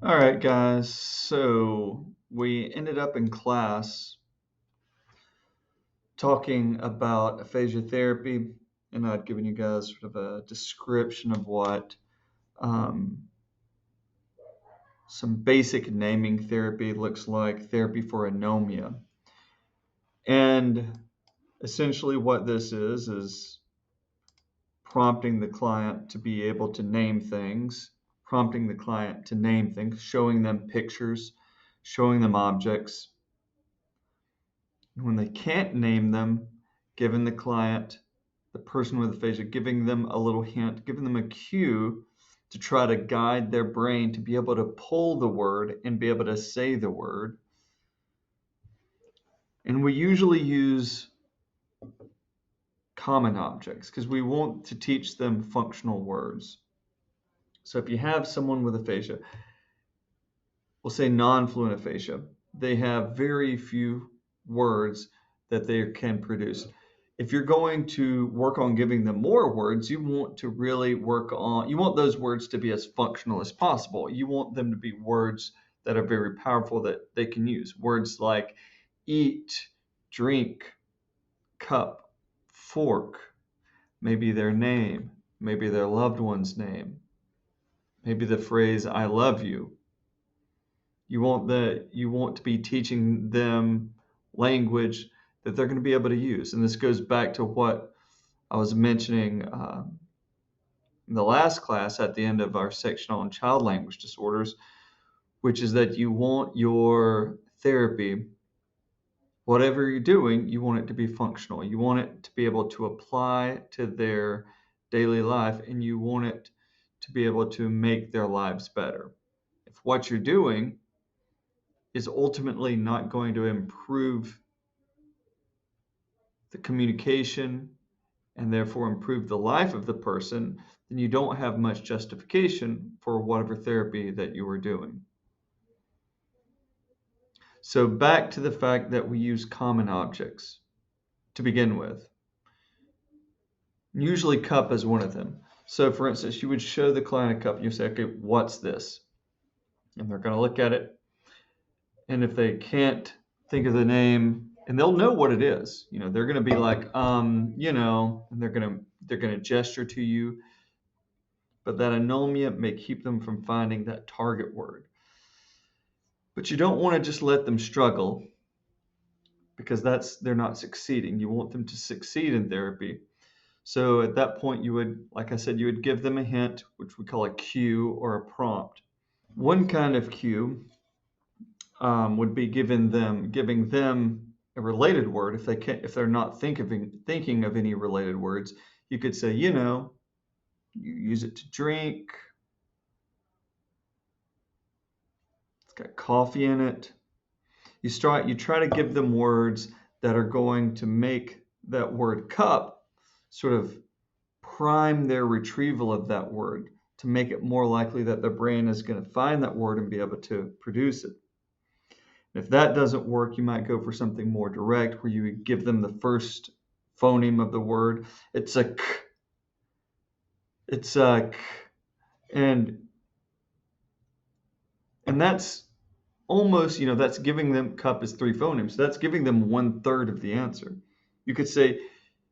All right, guys. So we ended up in class talking about aphasia therapy, and I'd given you guys sort of a description of what um, some basic naming therapy looks like, therapy for anomia. And essentially, what this is prompting the client to be able to name things, prompting the client to name things, showing them pictures, showing them objects. When they can't name them, giving the client, the person with aphasia, giving them a little hint, giving them a cue to try to guide their brain to be able to pull the word and be able to say the word. And we usually use common objects because we want to teach them functional words. So if you have someone with aphasia, we'll say non-fluent aphasia, they have very few words that they can produce. If you're going to work on giving them more words, you want to really you want those words to be as functional as possible. You want them to be words that are very powerful that they can use. Words like eat, drink, cup, fork, maybe their name, maybe their loved one's name, maybe the phrase I love you. You want to be teaching them language that they're going to be able to use. And this goes back to what I was mentioning in the last class at the end of our section on child language disorders, which is that you want your therapy, whatever you're doing, you want it to be functional. You want it to be able to apply to their daily life, and you want it to be able to make their lives better. If what you're doing is ultimately not going to improve the communication and therefore improve the life of the person, then you don't have much justification for whatever therapy that you are doing. So back to the fact that we use common objects to begin with. Usually cup is one of them. So for instance, you would show the client a cup and you say, okay, what's this? And they're going to look at it. And if they can't think of the name, and they'll know what it is, they're going to be like, and they're going to gesture to you, but that anomia may keep them from finding that target word. But you don't want to just let them struggle because they're not succeeding. You want them to succeed in therapy. So at that point, you would, like I said, you would give them a hint, which we call a cue or a prompt. One kind of cue would be giving them a related word. If they're not thinking of any related words, you could say, you use it to drink. It's got coffee in it. You try to give them words that are going to make that word cup sort of prime their retrieval of that word to make it more likely that their brain is going to find that word and be able to produce it. If that doesn't work, you might go for something more direct where you would give them the first phoneme of the word. It's a k. It's a k. And that's almost, that's giving them cup is 3 phonemes. That's giving them 1/3 of the answer. You could say,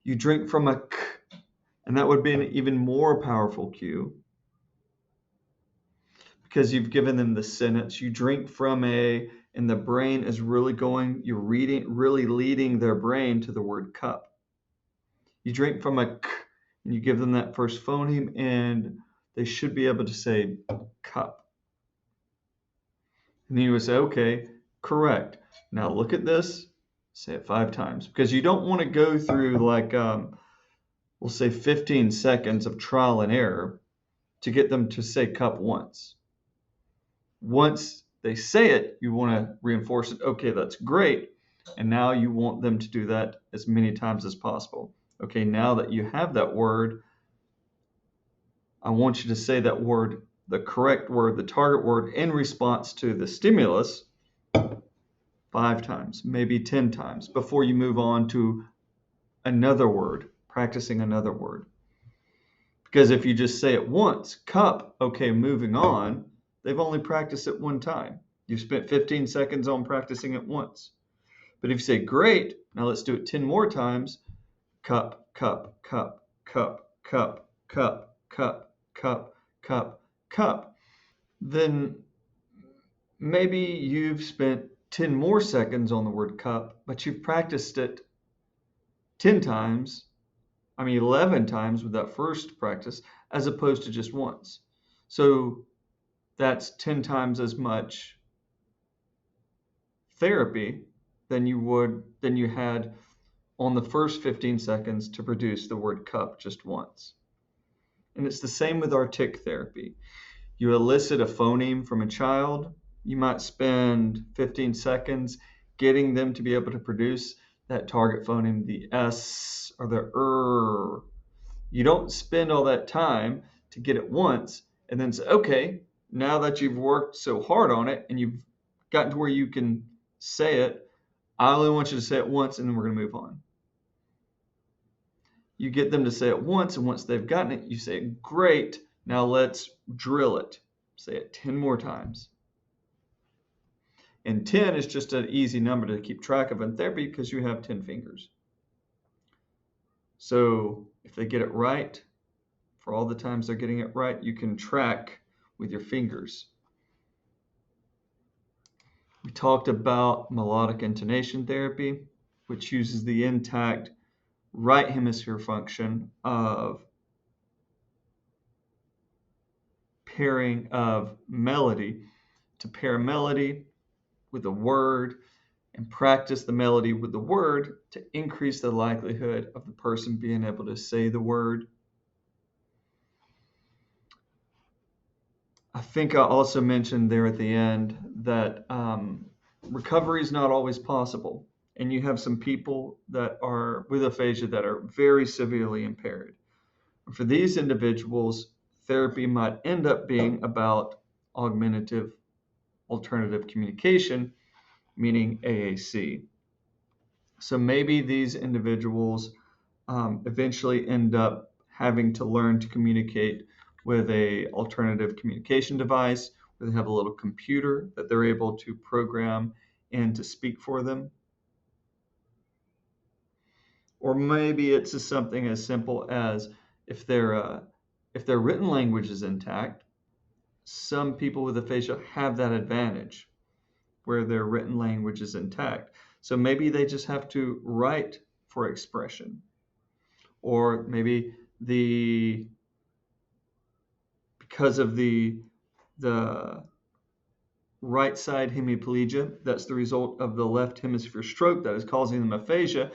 you drink from a k, and that would be an even more powerful cue because you've given them the sentence. You drink from a, and the brain is you're really leading their brain to the word cup. You drink from a k, and you give them that first phoneme, and they should be able to say cup. And then you would say, okay, correct. Now look at this, say it 5 times, because you don't want to go through like, we'll say 15 seconds of trial and error to get them to say cup once. Once they say it, you want to reinforce it. Okay, that's great. And now you want them to do that as many times as possible. Okay, now that you have that word, I want you to say that word, the correct word, the target word, in response to the stimulus 5 times, maybe 10 times, before you move on to another word, practicing another word. Because if you just say it once, cup, okay, moving on, They've only practiced it one time. You've spent 15 seconds on practicing it once. But if you say, great, now let's do it 10 more times, cup, cup, cup, cup, cup, cup, cup, cup, cup, cup, then maybe you've spent 10 more seconds on the word cup, but you've practiced it 10 times, 11 times with that first practice, as opposed to just once. So that's 10 times as much therapy than you had on the first 15 seconds to produce the word cup just once. And it's the same with our tick therapy. You elicit a phoneme from a child, you might spend 15 seconds getting them to be able to produce that target phoneme, the S or the R. You don't spend all that time to get it once and then say, okay, now that you've worked so hard on it and you've gotten to where you can say it, I only want you to say it once and then we're going to move on. You get them to say it once, and once they've gotten it, you say, great, now let's drill it. Say it 10 more times. And 10 is just an easy number to keep track of in therapy because you have 10 fingers. So if they get it right, for all the times they're getting it right, you can track with your fingers. We talked about melodic intonation therapy, which uses the intact right hemisphere function of pairing of melody to pair melody with a word and practice the melody with the word to increase the likelihood of the person being able to say the word. I think I also mentioned there at the end that recovery is not always possible. And you have some people that are with aphasia that are very severely impaired. For these individuals, therapy might end up being about augmentative alternative communication, meaning AAC. So maybe these individuals eventually end up having to learn to communicate with a alternative communication device where they have a little computer that they're able to program and to speak for them. Or maybe it's just something as simple as if their written language is intact, some people with aphasia have that advantage where their written language is intact. So maybe they just have to write for expression. Or maybe because of the right side hemiplegia, that's the result of the left hemisphere stroke that is causing them aphasia.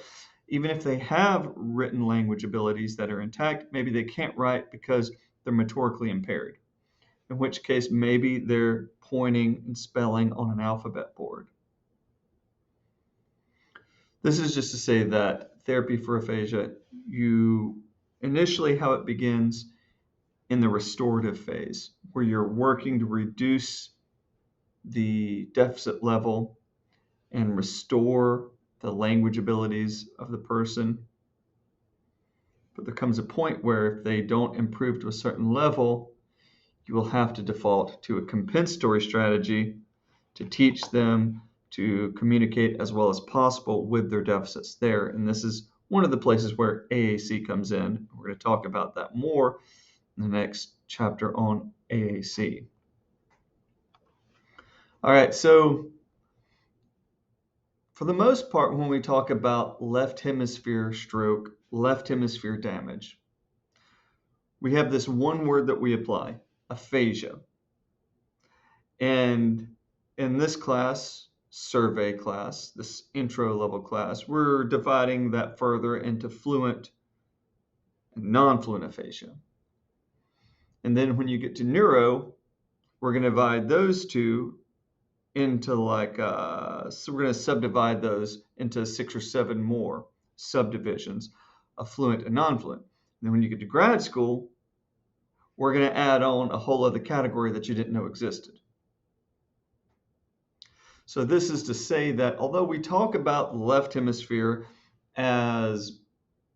Even if they have written language abilities that are intact, maybe they can't write because they're motorically impaired, in which case maybe they're pointing and spelling on an alphabet board. This is just to say that therapy for aphasia, initially how it begins in the restorative phase, where you're working to reduce the deficit level and restore the language abilities of the person. But there comes a point where if they don't improve to a certain level, you will have to default to a compensatory strategy to teach them to communicate as well as possible with their deficits there. And this is one of the places where AAC comes in. We're going to talk about that more in the next chapter on AAC. All right, so for the most part, when we talk about left hemisphere stroke, left hemisphere damage, we have this one word that we apply, aphasia. And in this class, survey class, this intro level class, we're dividing that further into fluent and non-fluent aphasia. And then when you get to neuro, we're going to divide those two into so we're going to subdivide those into 6 or 7 more subdivisions of fluent and non-fluent. And then when you get to grad school, we're going to add on a whole other category that you didn't know existed. So this is to say that although we talk about the left hemisphere as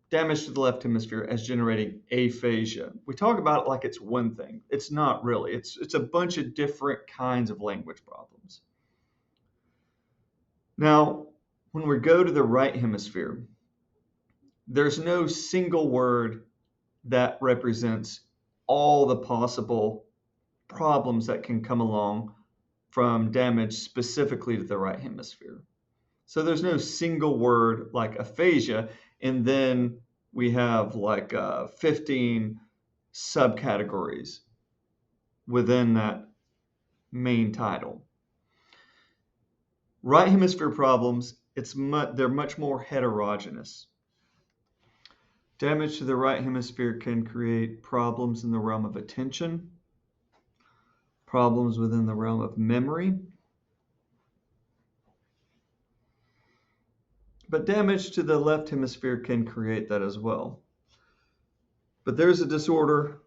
damage to the left hemisphere as generating aphasia. We talk about it like it's one thing. It's not really. It's a bunch of different kinds of language problems. Now, when we go to the right hemisphere, there's no single word that represents all the possible problems that can come along from damage specifically to the right hemisphere. So there's no single word like aphasia, and then we have like 15 subcategories within that main title. Right hemisphere problems, they're much more heterogeneous. Damage to the right hemisphere can create problems in the realm of attention, problems within the realm of memory, but damage to the left hemisphere can create that as well. But there's a disorder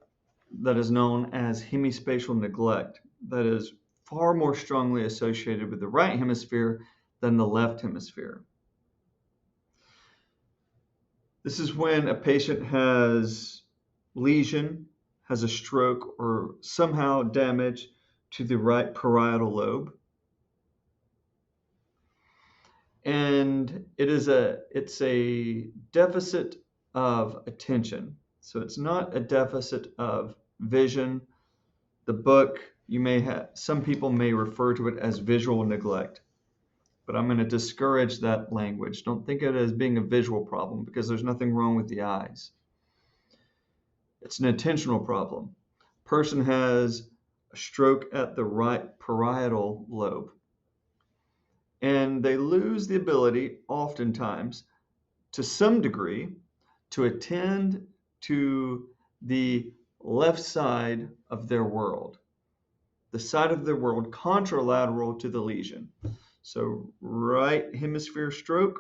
that is known as hemispatial neglect that is far more strongly associated with the right hemisphere than the left hemisphere. This is when a patient has lesion, has a stroke, or somehow damage to the right parietal lobe. And it's a deficit of attention. So it's not a deficit of vision. The book, some people may refer to it as visual neglect, but I'm going to discourage that language. Don't think of it as being a visual problem because there's nothing wrong with the eyes. It's an attentional problem. Person has a stroke at the right parietal lobe, and they lose the ability, oftentimes, to some degree, to attend to the left side of their world, the side of their world contralateral to the lesion. So right hemisphere stroke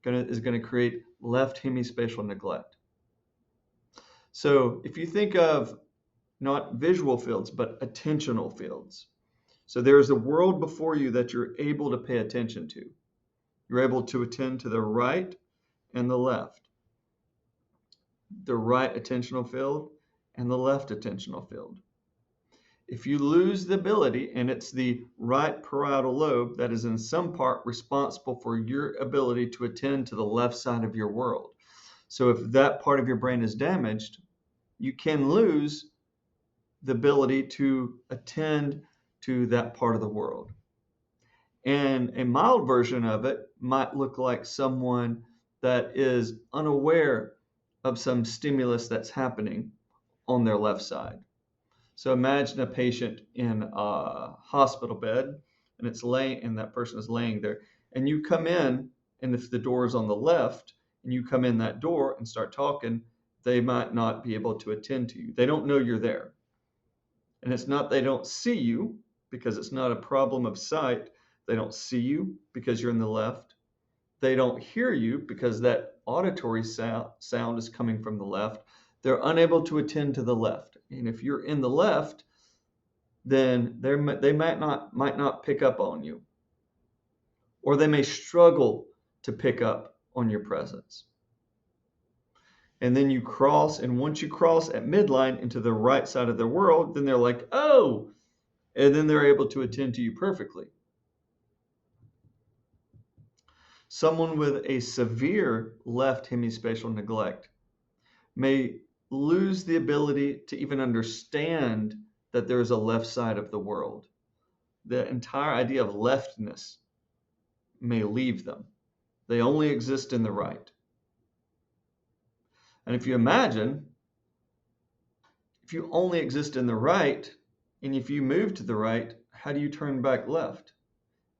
is going to create left hemispatial neglect. So if you think of not visual fields, but attentional fields. So there's a world before you that you're able to pay attention to. You're able to attend to the right and the left. The right attentional field and the left attentional field. If you lose the ability, and it's the right parietal lobe that is in some part responsible for your ability to attend to the left side of your world. So if that part of your brain is damaged, you can lose the ability to attend to that part of the world. And a mild version of it might look like someone that is unaware of some stimulus that's happening on their left side. So imagine a patient in a hospital bed, and that person is laying there, and you come in, and if the door is on the left, and you come in that door and start talking, they might not be able to attend to you. They don't know you're there. And it's not they don't see you, because it's not a problem of sight. They don't see you because you're in the left. They don't hear you because that auditory sound is coming from the left. They're unable to attend to the left. And if you're in the left, then they might not pick up on you. Or they may struggle to pick up on your presence. And then you cross, and once you cross at midline into the right side of the world, then they're like, oh, and then they're able to attend to you perfectly. Someone with a severe left hemispatial neglect may lose the ability to even understand that there's a left side of the world. The entire idea of leftness may leave them. They only exist in the right. And if you imagine, if you only exist in the right, and if you move to the right, how do you turn back left?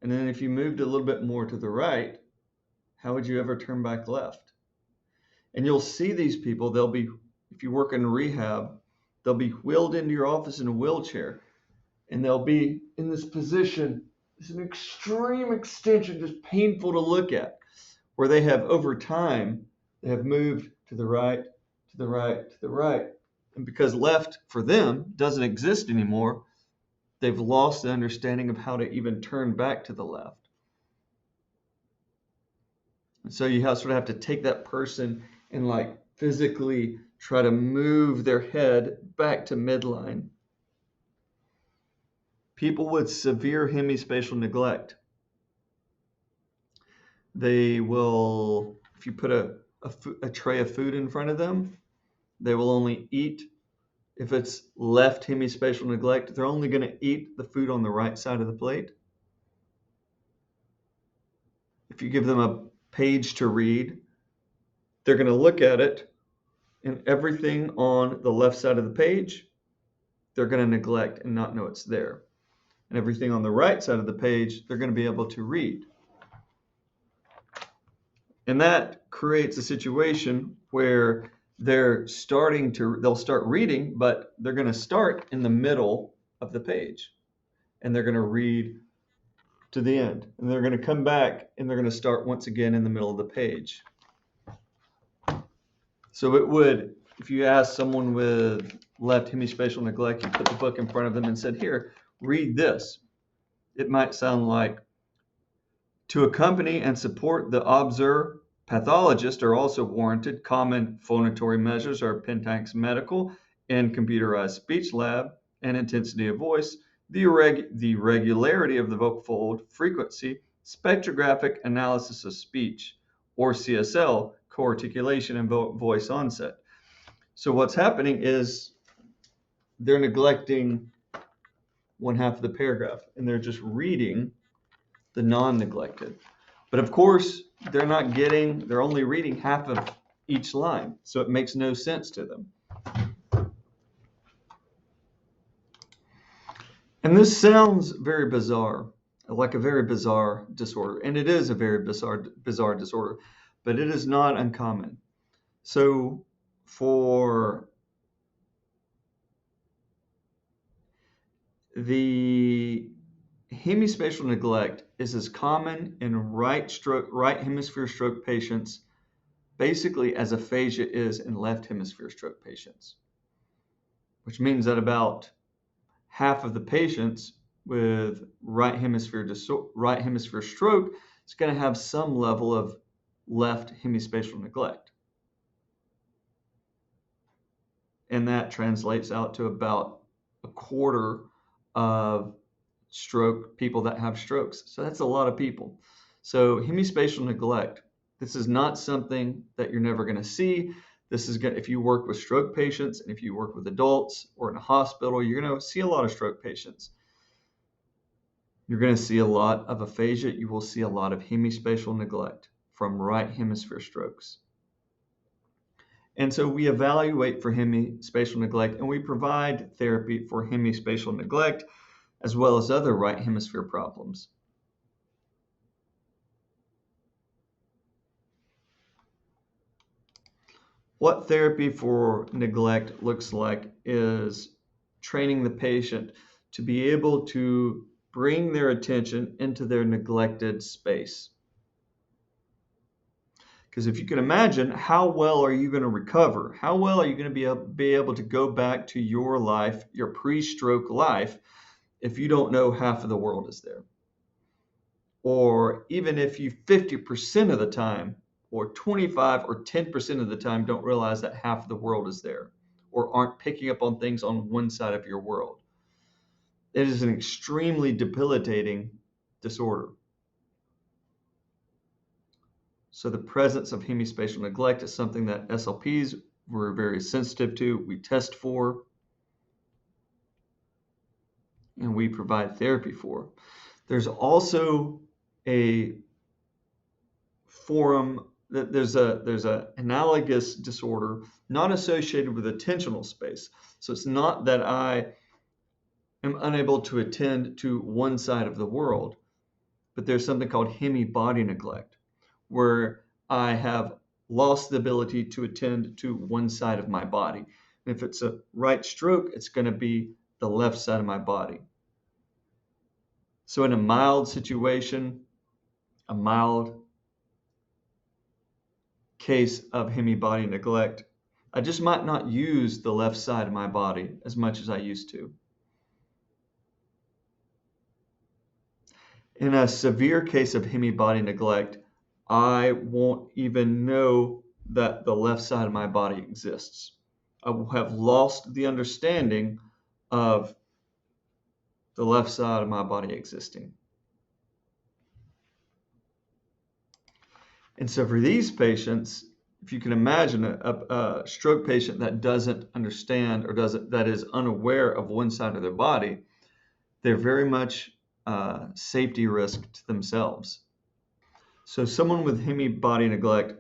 And then if you moved a little bit more to the right, how would you ever turn back left? And you'll see these people, if you work in rehab, they'll be wheeled into your office in a wheelchair, and they'll be in this position. It's an extreme extension, just painful to look at, where they have, over time, they have moved to the right, to the right, to the right. And because left for them doesn't exist anymore, they've lost the understanding of how to even turn back to the left. And so you sort of have to take that person and like physically try to move their head back to midline. People with severe hemispatial neglect, they will, if you put a tray of food in front of them, they will only eat. If it's left hemispatial neglect, they're only going to eat the food on the right side of the plate. If you give them a page to read, they're going to look at it, and everything on the left side of the page, they're going to neglect and not know it's there. And everything on the right side of the page, they're going to be able to read. And that creates a situation where they'll start reading, but they're going to start in the middle of the page, and they're going to read to the end, and they're going to come back and they're going to start once again in the middle of the page. So it would, if you ask someone with left hemispatial neglect, you put the book in front of them and said, here, read this. It might sound like, to accompany and support the observer, pathologists are also warranted. Common phonatory measures are Pentax Medical and computerized speech lab and intensity of voice, the regularity of the vocal fold, frequency, spectrographic analysis of speech, or CSL, co-articulation and voice onset. So what's happening is they're neglecting one half of the paragraph, and they're just reading the non-neglected. But of course, they're only reading half of each line, so it makes no sense to them. And this sounds very bizarre, like a very bizarre disorder, and it is a very bizarre disorder, but it is not uncommon. So for the hemispatial neglect is as common in right hemisphere stroke patients basically as aphasia is in left hemisphere stroke patients, which means that about half of the patients with right hemisphere stroke is going to have some level of left hemispatial neglect. And that translates out to about a quarter of people that have strokes. So that's a lot of people. So hemispatial neglect, this is not something that you're never going to see. This is good if you work with stroke patients, and if you work with adults or in a hospital, you're going to see a lot of stroke patients. You're going to see a lot of aphasia. You will see a lot of hemispatial neglect from right hemisphere strokes. And so we evaluate for hemispatial neglect, and we provide therapy for hemispatial neglect as well as other right hemisphere problems. What therapy for neglect looks like is training the patient to be able to bring their attention into their neglected space. Because if you can imagine, how well are you going to recover? How well are you going to be able to go back to your life, your pre-stroke life, if you don't know half of the world is there? Or even if you 50% of the time, or 25 or 10% of the time don't realize that half of the world is there, or aren't picking up on things on one side of your world. It is an extremely debilitating disorder. So the presence of hemispatial neglect is something that SLPs were very sensitive to. We test for, and we provide therapy for. There's also a there's a analogous disorder not associated with attentional space. So it's not that I am unable to attend to one side of the world, but there's something called hemi-body neglect, where I have lost the ability to attend to one side of my body. And if it's a right stroke, it's going to be the left side of my body. So in a mild situation, a mild case of hemi-body neglect, I just might not use the left side of my body as much as I used to. In a severe case of hemi-body neglect, I won't even know that the left side of my body exists. I will have lost the understanding of the left side of my body existing. And so for these patients, if you can imagine a stroke patient that doesn't understand or that is unaware of one side of their body, they're very much safety risk to themselves. So someone with hemibody neglect,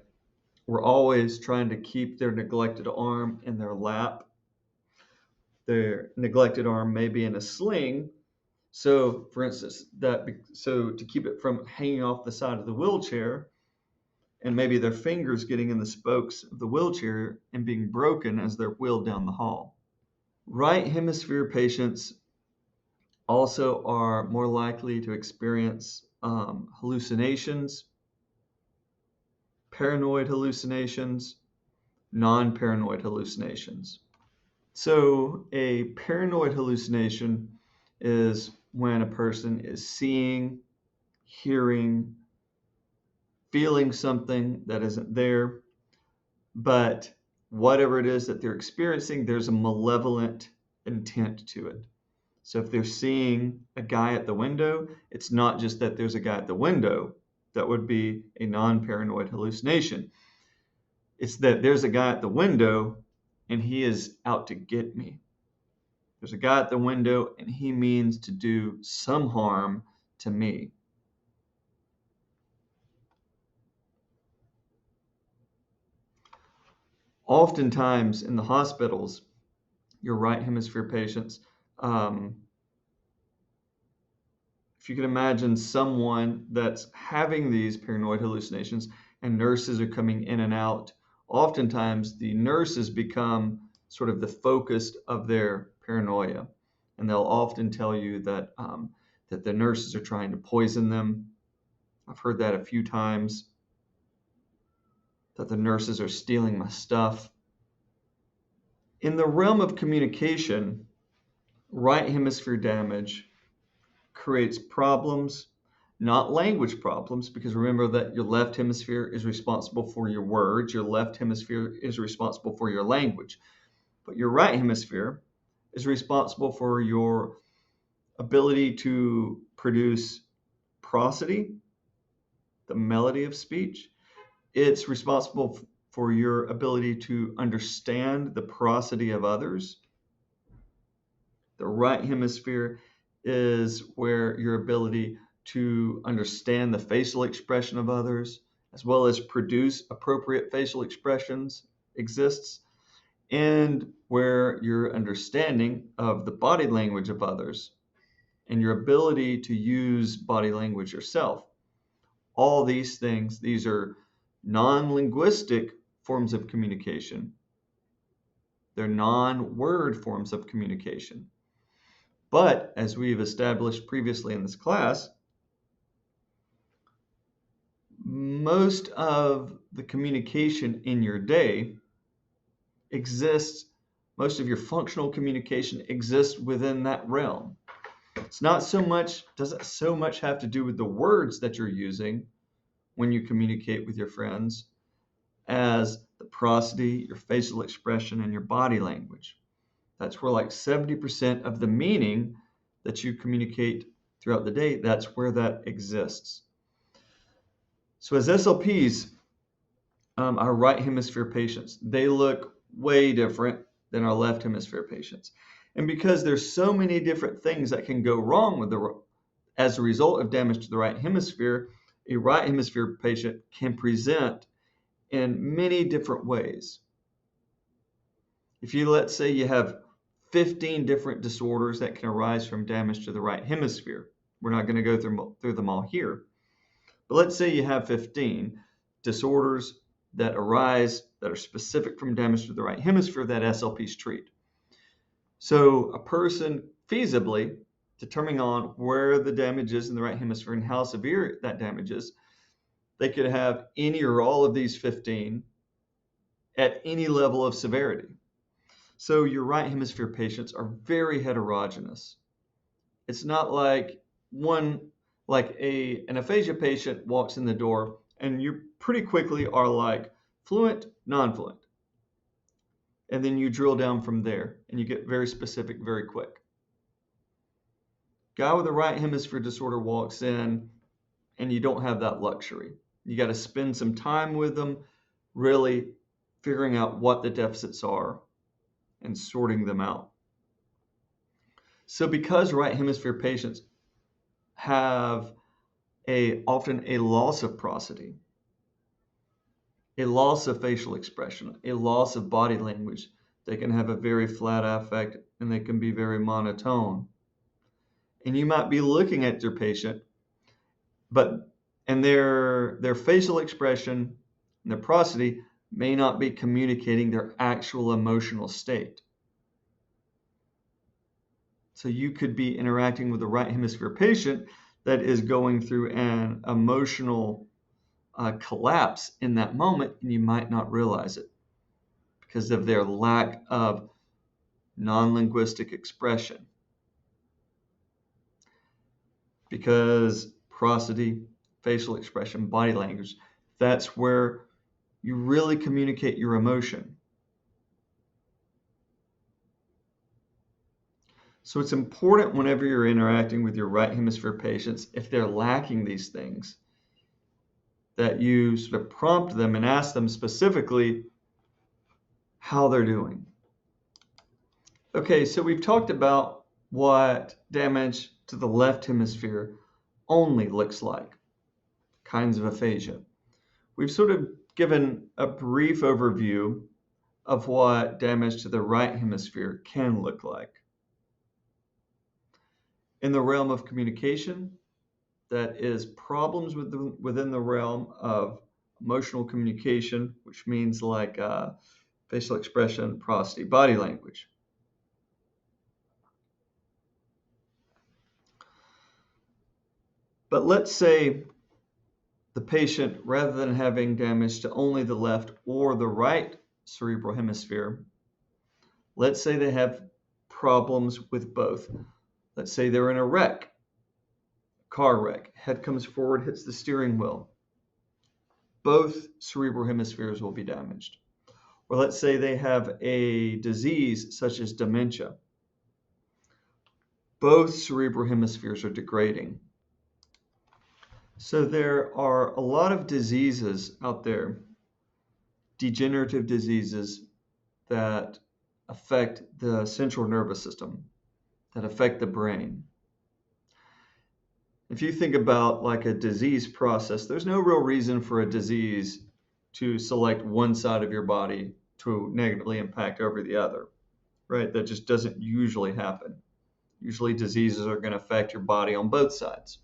we're always trying to keep their neglected arm in their lap. Their neglected arm may be in a sling. So for instance, so to keep it from hanging off the side of the wheelchair, and maybe their fingers getting in the spokes of the wheelchair and being broken as they're wheeled down the hall. Right hemisphere patients also are more likely to experience hallucinations, paranoid hallucinations, non-paranoid hallucinations. So a paranoid hallucination is when a person is seeing, hearing, feeling something that isn't there, but whatever it is that they're experiencing, there's a malevolent intent to it. So if they're seeing a guy at the window, it's not just that there's a guy at the window. That would be a non-paranoid hallucination. It's that there's a guy at the window and he is out to get me. There's a guy at the window and he means to do some harm to me. Oftentimes in the hospitals, your right hemisphere patients, if you can imagine someone that's having these paranoid hallucinations and nurses are coming in and out, oftentimes the nurses become sort of the focus of their paranoia. And they'll often tell you that, that the nurses are trying to poison them. I've heard that a few times, that the nurses are stealing my stuff. In the realm of communication, right hemisphere damage creates problems, not language problems, because remember that your left hemisphere is responsible for your words, your left hemisphere is responsible for your language, but your right hemisphere is responsible for your ability to produce prosody, the melody of speech. It's responsible for your ability to understand the prosody of others. The right hemisphere is where your ability to understand the facial expression of others, as well as produce appropriate facial expressions, exists, and where your understanding of the body language of others and your ability to use body language yourself. All these things, these are non-linguistic forms of communication. They're non-word forms of communication. But as we've established previously in this class, most of the communication in your day exists, most of your functional communication exists within that realm. It's not so much, doesn't so much have to do with the words that you're using when you communicate with your friends as the prosody, your facial expression, and your body language. That's where like 70% of the meaning that you communicate throughout the day, that's where that exists. So as SLPs, our right hemisphere patients, they look way different than our left hemisphere patients. And because there's so many different things that can go wrong with as a result of damage to the right hemisphere, a right hemisphere patient can present in many different ways. If you, let's say you have 15 different disorders that can arise from damage to the right hemisphere. We're not going to go through them all here. But let's say you have 15 disorders that arise that are specific from damage to the right hemisphere that SLPs treat. So a person feasibly, determining on where the damage is in the right hemisphere and how severe that damage is, they could have any or all of these 15 at any level of severity. So your right hemisphere patients are very heterogeneous. It's not like an aphasia patient walks in the door and you pretty quickly are like fluent, non-fluent. And then you drill down from there and you get very specific very quick. Guy with a right hemisphere disorder walks in and you don't have that luxury. You got to spend some time with them, really figuring out what the deficits are and sorting them out. So because right hemisphere patients have often a loss of prosody, a loss of facial expression, a loss of body language, they can have a very flat affect and they can be very monotone. And you might be looking at your patient, and their facial expression and their prosody may not be communicating their actual emotional state. So you could be interacting with a right hemisphere patient that is going through an emotional collapse in that moment, and you might not realize it because of their lack of non-linguistic expression. Because prosody, facial expression, body language, that's where you really communicate your emotion. So it's important whenever you're interacting with your right hemisphere patients, if they're lacking these things, that you sort of prompt them and ask them specifically how they're doing. Okay, so we've talked about what damage to the left hemisphere only looks like, kinds of aphasia. We've sort of given a brief overview of what damage to the right hemisphere can look like. In the realm of communication, that is problems within the realm of emotional communication, which means like facial expression, prosody, body language. But let's say the patient, rather than having damage to only the left or the right cerebral hemisphere, let's say they have problems with both. Let's say they're in a wreck, car wreck, head comes forward, hits the steering wheel. Both cerebral hemispheres will be damaged. Or let's say they have a disease such as dementia. Both cerebral hemispheres are degrading. So there are a lot of diseases out there, degenerative diseases that affect the central nervous system, that affect the brain. If you think about like a disease process, there's no real reason for a disease to select one side of your body to negatively impact over the other, right? That just doesn't usually happen. Usually diseases are going to affect your body on both sides.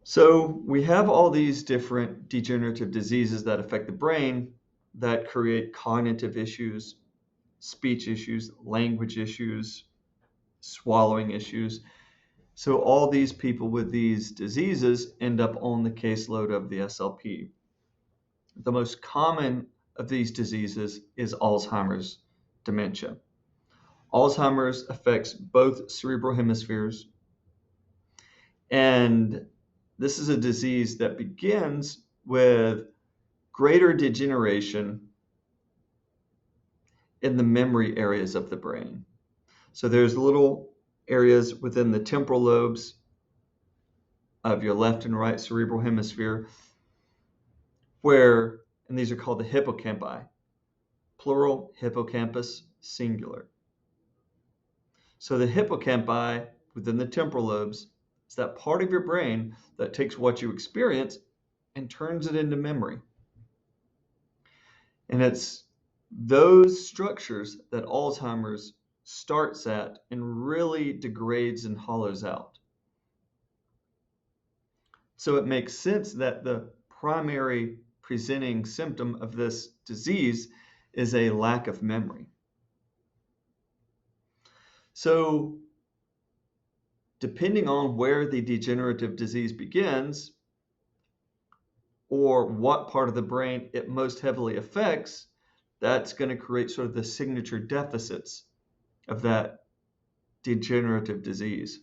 So we have all these different degenerative diseases that affect the brain that create cognitive issues, speech issues, language issues, swallowing issues. So all these people with these diseases end up on the caseload of the SLP. The most common of these diseases is Alzheimer's dementia. Alzheimer's affects both cerebral hemispheres, and this is a disease that begins with greater degeneration in the memory areas of the brain. So there's little areas within the temporal lobes of your left and right cerebral hemisphere where, and these are called the hippocampi, plural, hippocampus, singular. So the hippocampi within the temporal lobes is that part of your brain that takes what you experience and turns it into memory. And it's those structures that Alzheimer's starts at and really degrades and hollows out. So it makes sense that the primary presenting symptom of this disease is a lack of memory. So depending on where the degenerative disease begins or what part of the brain it most heavily affects, that's going to create sort of the signature deficits of that degenerative disease.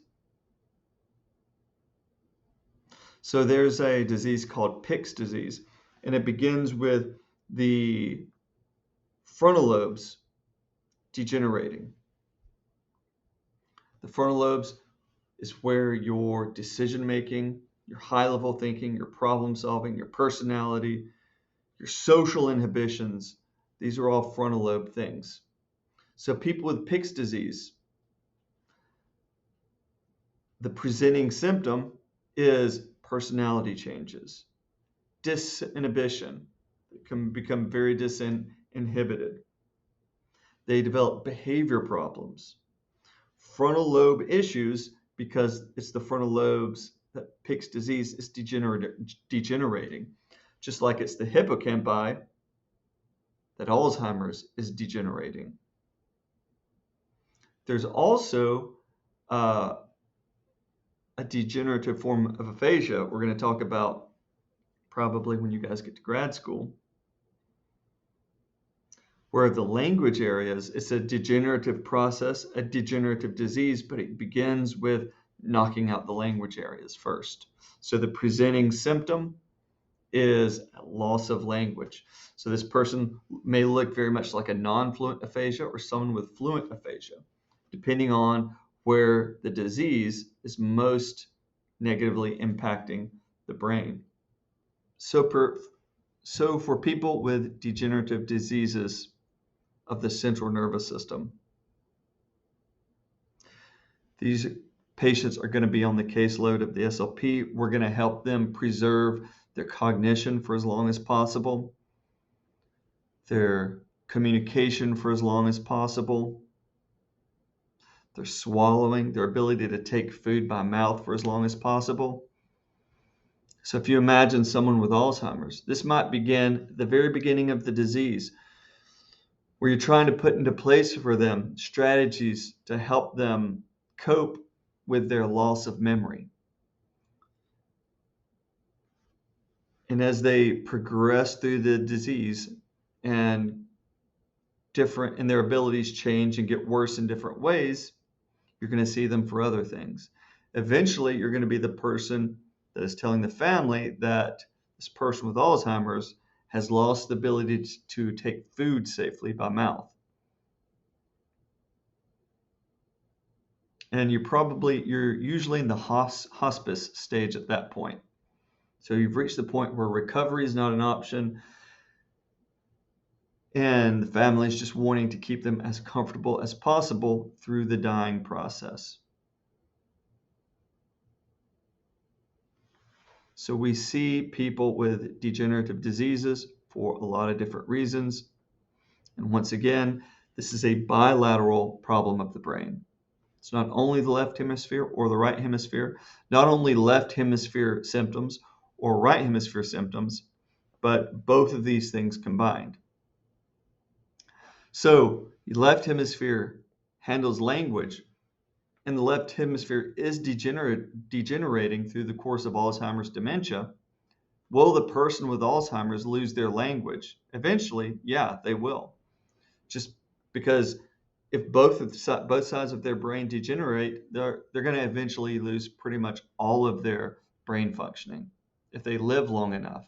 So there's a disease called Pick's disease, and it begins with the frontal lobes degenerating. The frontal lobes is where your decision making, your high level thinking, your problem solving, your personality, your social inhibitions, these are all frontal lobe things. So people with Pick's disease, the presenting symptom is personality changes, disinhibition. They can become very disinhibited. They develop behavior problems, frontal lobe issues, because it's the frontal lobes that Pick's disease is degenerating, just like it's the hippocampi that Alzheimer's is degenerating. There's also a degenerative form of aphasia we're going to talk about probably when you guys get to grad school, where the language areas, it's a degenerative process, a degenerative disease, but it begins with knocking out the language areas first. So the presenting symptom is loss of language. So this person may look very much like a non-fluent aphasia or someone with fluent aphasia, depending on where the disease is most negatively impacting the brain. So for people with degenerative diseases of the central nervous system, these patients are going to be on the caseload of the SLP. We're going to help them preserve their cognition for as long as possible, their communication for as long as possible, their swallowing, their ability to take food by mouth for as long as possible. So if you imagine someone with Alzheimer's, this might begin at the very beginning of the disease, where you're trying to put into place for them strategies to help them cope with their loss of memory. And as they progress through the disease and their abilities change and get worse in different ways, you're going to see them for other things. Eventually, you're going to be the person that is telling the family that this person with Alzheimer's has lost the ability to take food safely by mouth. And you're usually in the hospice stage at that point. So you've reached the point where recovery is not an option, and the family is just wanting to keep them as comfortable as possible through the dying process. So we see people with degenerative diseases for a lot of different reasons. And once again, this is a bilateral problem of the brain. It's not only the left hemisphere or the right hemisphere, not only left hemisphere symptoms or right hemisphere symptoms, but both of these things combined. So the left hemisphere handles language, and the left hemisphere is degenerating through the course of Alzheimer's dementia. Will the person with Alzheimer's lose their language? Eventually, yeah, they will. Just because if both sides of their brain degenerate, they're going to eventually lose pretty much all of their brain functioning if they live long enough.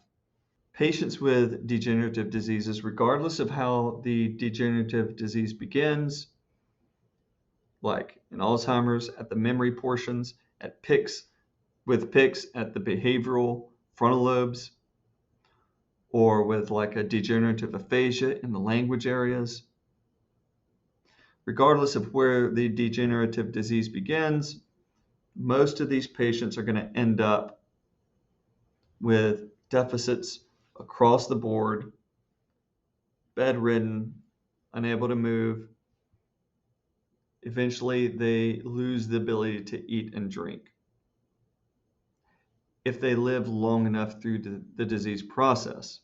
Patients with degenerative diseases, regardless of how the degenerative disease begins, like in Alzheimer's at the memory portions, at Pick's at the behavioral frontal lobes, or with like a degenerative aphasia in the language areas. Regardless of where the degenerative disease begins, most of these patients are going to end up with deficits across the board, bedridden, unable to move. Eventually, they lose the ability to eat and drink if they live long enough through the disease process,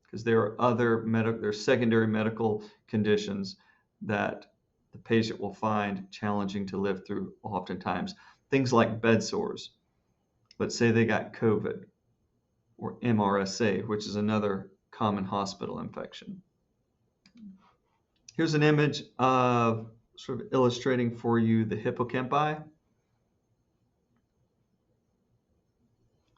because there are there are secondary medical conditions that the patient will find challenging to live through oftentimes. Things like bed sores. Let's say they got COVID or MRSA, which is another common hospital infection. Here's an image of sort of illustrating for you the hippocampi.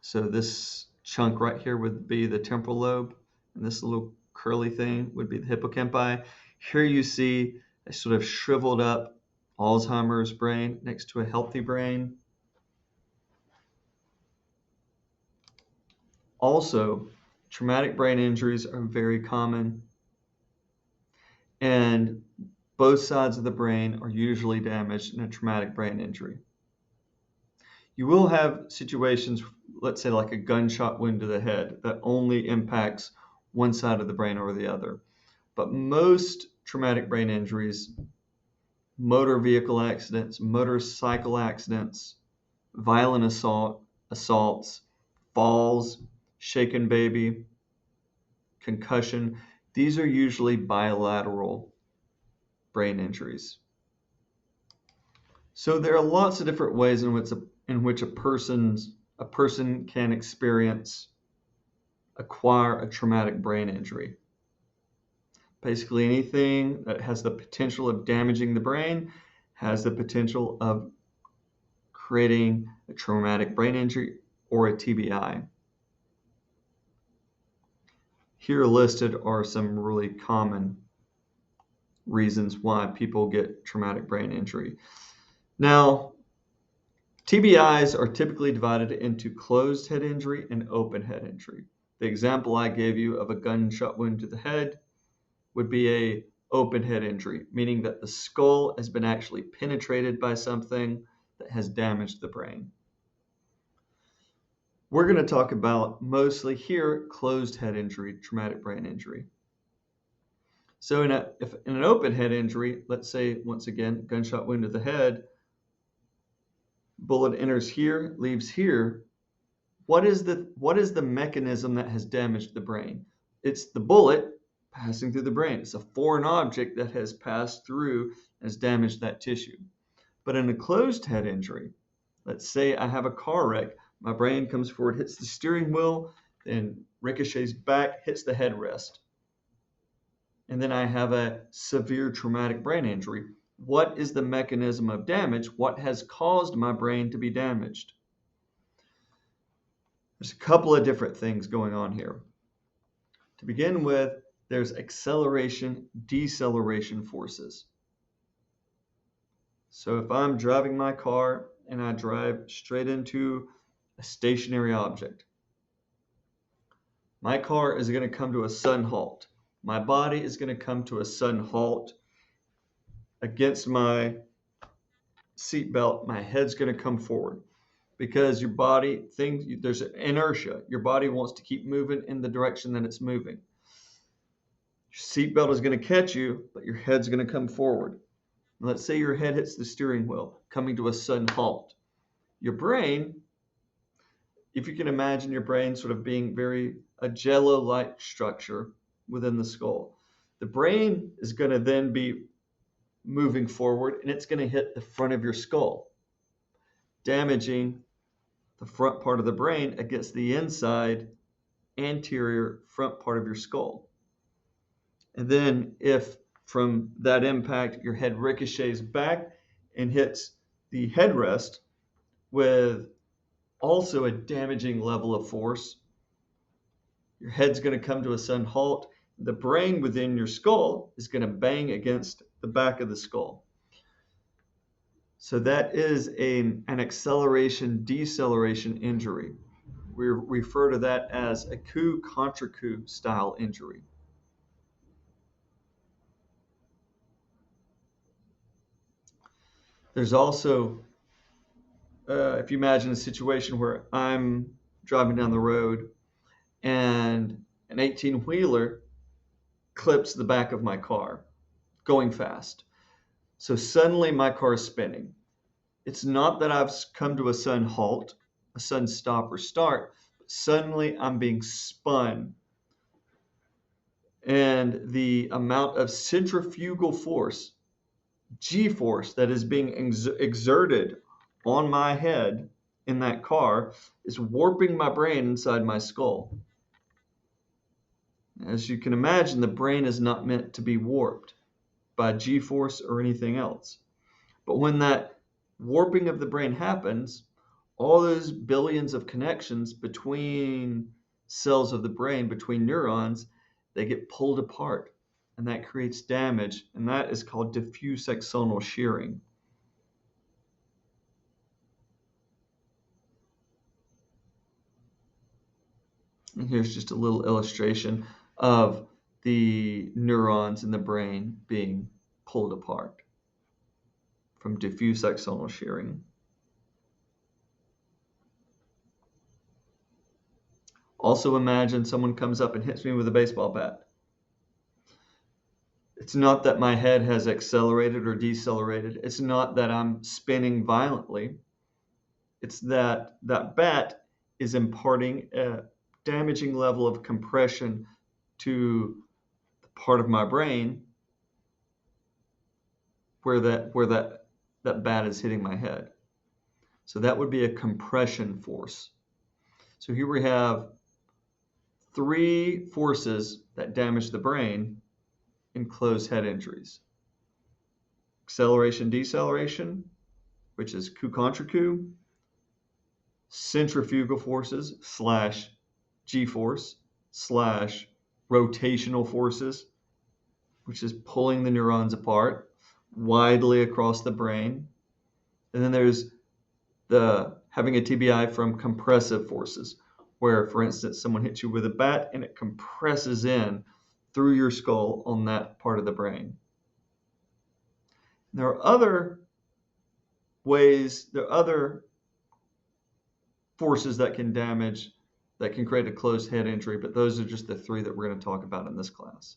So this chunk right here would be the temporal lobe, and this little curly thing would be the hippocampi. Here you see a sort of shriveled up Alzheimer's brain next to a healthy brain. Also, traumatic brain injuries are very common, and both sides of the brain are usually damaged in a traumatic brain injury. You will have situations, let's say like a gunshot wound to the head, that only impacts one side of the brain over the other. But most traumatic brain injuries, motor vehicle accidents, motorcycle accidents, violent assaults, falls, shaken baby, concussion, these are usually bilateral brain injuries. So there are lots of different ways in which a person can acquire a traumatic brain injury. Basically, anything that has the potential of damaging the brain has the potential of creating a traumatic brain injury or a TBI. Here listed are some really common reasons why people get traumatic brain injury. Now, TBIs are typically divided into closed head injury and open head injury. The example I gave you of a gunshot wound to the head would be a open head injury, meaning that the skull has been actually penetrated by something that has damaged the brain. We're going to talk about mostly here closed head injury, traumatic brain injury. So in an open head injury, let's say once again gunshot wound to the head, bullet enters here, leaves here. What is the mechanism that has damaged the brain? It's the bullet passing through the brain. It's a foreign object that has passed through and has damaged that tissue. But in a closed head injury, let's say I have a car wreck, my brain comes forward, hits the steering wheel, then ricochets back, hits the headrest. And then I have a severe traumatic brain injury. What is the mechanism of damage? What has caused my brain to be damaged? There's a couple of different things going on here. To begin with, there's acceleration, deceleration forces. So if I'm driving my car and I drive straight into a stationary object, my car is going to come to a sudden halt. My body is going to come to a sudden halt against my seatbelt. My head's going to come forward because your body thinks there's an inertia. Your body wants to keep moving in the direction that it's moving. Your seatbelt is going to catch you, but your head's going to come forward. Let's say your head hits the steering wheel, coming to a sudden halt. Your brain, if you can imagine your brain sort of being a jello-like structure within the skull, the brain is going to then be moving forward and it's going to hit the front of your skull, damaging the front part of the brain against the inside anterior front part of your skull. And then if from that impact your head ricochets back and hits the headrest with also a damaging level of force, your head's going to come to a sudden halt. The brain within your skull is going to bang against the back of the skull. So that is an acceleration-deceleration injury. We refer to that as a coup contra coup style injury. There's also, if you imagine a situation where I'm driving down the road and an 18-wheeler clips the back of my car going fast. So suddenly my car is spinning. It's not that I've come to a sudden halt, a sudden stop or start, but suddenly I'm being spun. And the amount of centrifugal force, G-force, that is being exerted on my head in that car is warping my brain inside my skull. As you can imagine, the brain is not meant to be warped by G-force or anything else. But when that warping of the brain happens, all those billions of connections between cells of the brain, between neurons, they get pulled apart, and that creates damage, and that is called diffuse axonal shearing. And here's just a little illustration of the neurons in the brain being pulled apart from diffuse axonal shearing. Also imagine someone comes up and hits me with a baseball bat. It's not that my head has accelerated or decelerated. It's not that I'm spinning violently. It's that that bat is imparting a damaging level of compression to the part of my brain where that bat is hitting my head. So that would be a compression force. So here we have 3 forces that damage the brain in closed head injuries. Acceleration, deceleration, which is coup contra coup, centrifugal forces / G-force / rotational forces, which is pulling the neurons apart widely across the brain. And then there's the having a TBI from compressive forces, where, for instance, someone hits you with a bat and it compresses in through your skull on that part of the brain. There are other ways, there are other forces that can damage, that can create a closed head injury, but those are just the 3 that we're going to talk about in this class.